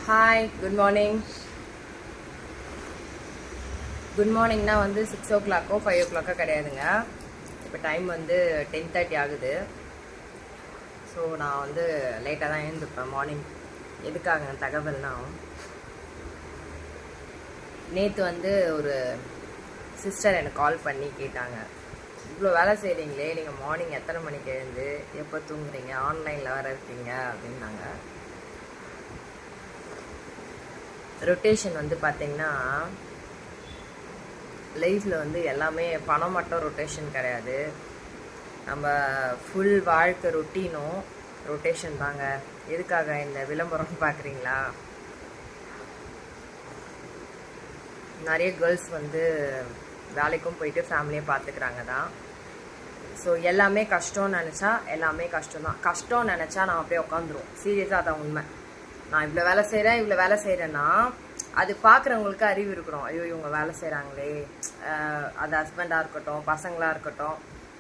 Hi, good morning. Good மார்னிங்னா வந்து 6 o'clock 5 o'clock கிடையாதுங்க. இப்போ டைம் வந்து 10:30 ஆகுது. ஸோ நான் வந்து லேட்டாக தான் எழுந்துப்பேன் மார்னிங். எதுக்காக தகவல்னா, நேற்று வந்து ஒரு சிஸ்டர் எனக்கு கால் பண்ணி கேட்டாங்க, இவ்வளோ வேலை செய்கிறீங்களே, நீங்கள் மார்னிங் எத்தனை மணிக்கு எழுந்து எப்போ தூங்குறீங்க, ஆன்லைனில் வேறு இருக்கீங்க அப்படின்னாங்க. ரொட்டேஷன் வந்து பார்த்திங்கன்னா, லைஃப்பில் வந்து எல்லாமே பணம் மட்டும் ரொட்டேஷன் கிடையாது. நம்ம ஃபுல் வாழ்க்கை ரொட்டீனும் ரொட்டேஷன் தாங்க. எதுக்காக இந்த விளம்பரம் பார்க்குறீங்களா? நிறைய கேர்ள்ஸ் வந்து வேலைக்கும் போயிட்டு ஃபேமிலியை பார்த்துக்கிறாங்க தான். ஸோ எல்லாமே கஷ்டம்னு நினச்சா எல்லாமே கஷ்டம் தான். கஷ்டம்னு நினச்சா நான் அப்படியே உட்காந்துரும். சீரியஸாக அதான் உண்மை. நான் இவ்வளோ வேலை செய்கிறேன்னா அது பார்க்குறவங்களுக்கு அறிவு இருக்கணும். ஐயோ இவங்க வேலை செய்கிறாங்களே, அது ஹஸ்பண்டாக இருக்கட்டும், பசங்களாக இருக்கட்டும்,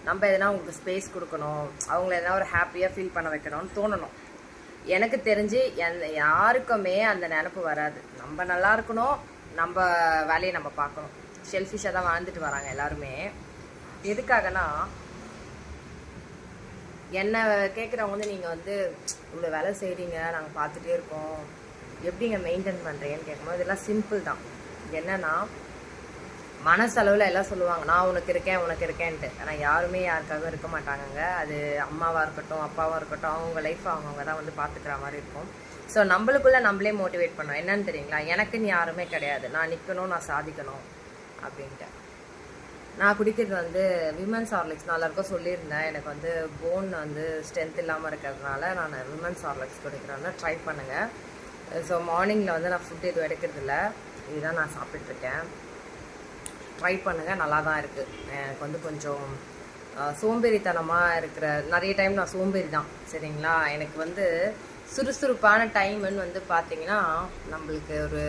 நம்ம எதனா உங்களுக்கு ஸ்பேஸ் கொடுக்கணும், அவங்கள எதனா ஒரு ஹாப்பியாக ஃபீல் பண்ண வைக்கணும்னு தோணணும். எனக்கு தெரிஞ்சு யாருக்குமே அந்த நினப்பு வராது. நம்ம நல்லா இருக்கணும், நம்ம வேலையை நம்ம பார்க்கணும். செல்ஃபிஷாக தான் வாழ்ந்துட்டு வராங்க எல்லாருமே. எதுக்காகனா, என்ன கேட்குறவங்க வந்து நீங்கள் வந்து இவ்வளோ வேலை செய்கிறீங்க, நாங்கள் பார்த்துட்டே இருக்கோம், எப்படிங்க மெயின்டைன் பண்ணுறீங்கன்னு கேட்கும்போது இதெல்லாம் சிம்பிள் தான். என்னென்னா, மனசளவில் எல்லாம் சொல்லுவாங்க நான் உனக்கு இருக்கேன்ட்டு. ஆனால் யாருமே யாருக்காகவும் இருக்க மாட்டாங்கங்க. அது அம்மாவாக இருக்கட்டும், அப்பாவாக இருக்கட்டும், அவங்க லைஃப் அவங்கவுங்க தான் வந்து பார்த்துக்கிற மாதிரி இருக்கும். ஸோ நம்மளுக்குள்ளே நம்மளே மோட்டிவேட் பண்ணோம். என்னன்னு தெரியுங்களா, எனக்குன்னு யாருமே கிடையாது, நான் நிற்கணும், நான் சாதிக்கணும் அப்படின்ட்டு. நான் குடிக்கிறது வந்து விமன்ஸ் ஹார்லிக்ஸ். நான் எல்லாருக்கும் சொல்லியிருந்தேன், எனக்கு வந்து போன் வந்து ஸ்ட்ரென்த் இல்லாமல் இருக்கிறதுனால நான் விமன்ஸ் ஹார்லிக்ஸ் குடிக்கிறேன்னா ட்ரை பண்ணுங்கள். ஸோ மார்னிங்கில் வந்து நான் ஃபுட் எதுவும் எடுக்கிறதில்ல, இதுதான் நான் சாப்பிட்டுருக்கேன். ட்ரை பண்ணுங்கள், நல்லா தான் இருக்குது. எனக்கு வந்து கொஞ்சம் சோம்பேறித்தனமாக இருக்கிற நிறைய டைம் நான் சோம்பேறி தான், சரிங்களா. எனக்கு வந்து சுறுசுறுப்பான டைமுன்னு வந்து பார்த்திங்கன்னா, நம்மளுக்கு ஒரு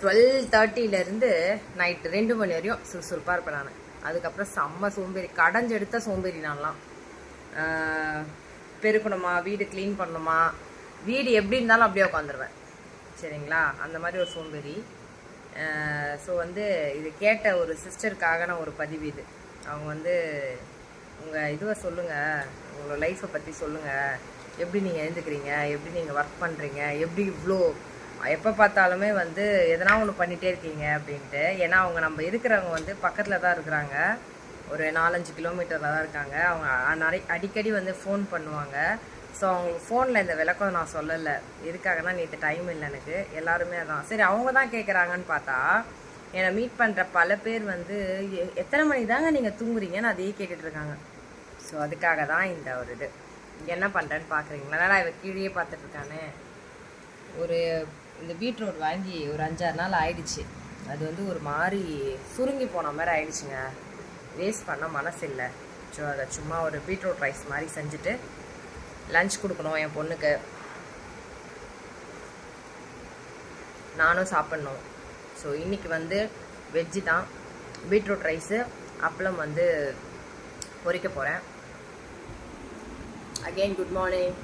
12:30 நைட்டு 2 மணி வரையும் சுறுசுறுப்பாக இருப்பேன் நான். அதுக்கப்புறம் செம்ம சோம்பேறி, கடைஞ்செடுத்த சோம்பேறி நான்லாம். பெருக்கணுமா, வீடு க்ளீன் பண்ணணுமா, வீடு எப்படி இருந்தாலும் அப்படியே உட்காந்துருவேன், சரிங்களா. அந்த மாதிரி ஒரு சோம்பேறி. ஸோ வந்து இது கேட்ட ஒரு சிஸ்டருக்காக நான் ஒரு பதிவு இது. அவங்க வந்து உங்கள் இதுவை சொல்லுங்கள், உங்களோட லைஃப்பை பற்றி சொல்லுங்கள், எப்படி நீங்கள் எழுந்துக்கிறீங்க, எப்படி நீங்கள் ஒர்க் பண்ணுறீங்க, எப்படி இவ்வளோ எப்போ பார்த்தாலுமே வந்து எதனா ஒன்று பண்ணிகிட்டே இருக்கீங்க அப்படின்ட்டு. ஏன்னா அவங்க நம்ம இருக்கிறவங்க வந்து பக்கத்தில் தான் இருக்கிறாங்க, ஒரு 4-5 கிலோமீட்டரில் தான் இருக்காங்க. அவங்க அடிக்கடி வந்து ஃபோன் பண்ணுவாங்க. ஸோ அவங்களுக்கு ஃபோனில் இந்த விளக்கம் நான் சொல்லலை. எதுக்காகனா, நேற்று டைம் இல்லை எனக்கு. எல்லாருமே அதான் சரி, அவங்க தான் கேட்குறாங்கன்னு பார்த்தா, என்னை மீட் பண்ணுற பல பேர் வந்து எத்தனை மணி தாங்க நீங்கள் தூங்குறீங்கன்னு அதையே கேட்டுட்ருக்காங்க. ஸோ அதுக்காக தான் இந்த ஒரு இது. என்ன பண்ணுறேன்னு பார்க்குறீங்களா? நான் இவ கீழே பார்த்துட்ருக்கானே. இந்த பீட்ரூட் வாங்கி ஒரு 5-6 நாள் ஆயிடுச்சு. அது வந்து ஒரு மாதிரி சுருங்கி போன மாதிரி ஆயிடுச்சுங்க. வேஸ்ட் பண்ண மனசு இல்லை. ஸோ அதை சும்மா ஒரு பீட்ரூட் ரைஸ் மாதிரி செஞ்சுட்டு லன்ச் கொடுக்கணும் என் பொண்ணுக்கு, நானும் சாப்பிட்ணும். ஸோ இன்றைக்கி வந்து வெஜ்ஜு தான். பீட்ரூட் ரைஸு, அப்பளம் வந்து பொரிக்க போகிறேன். Again good morning.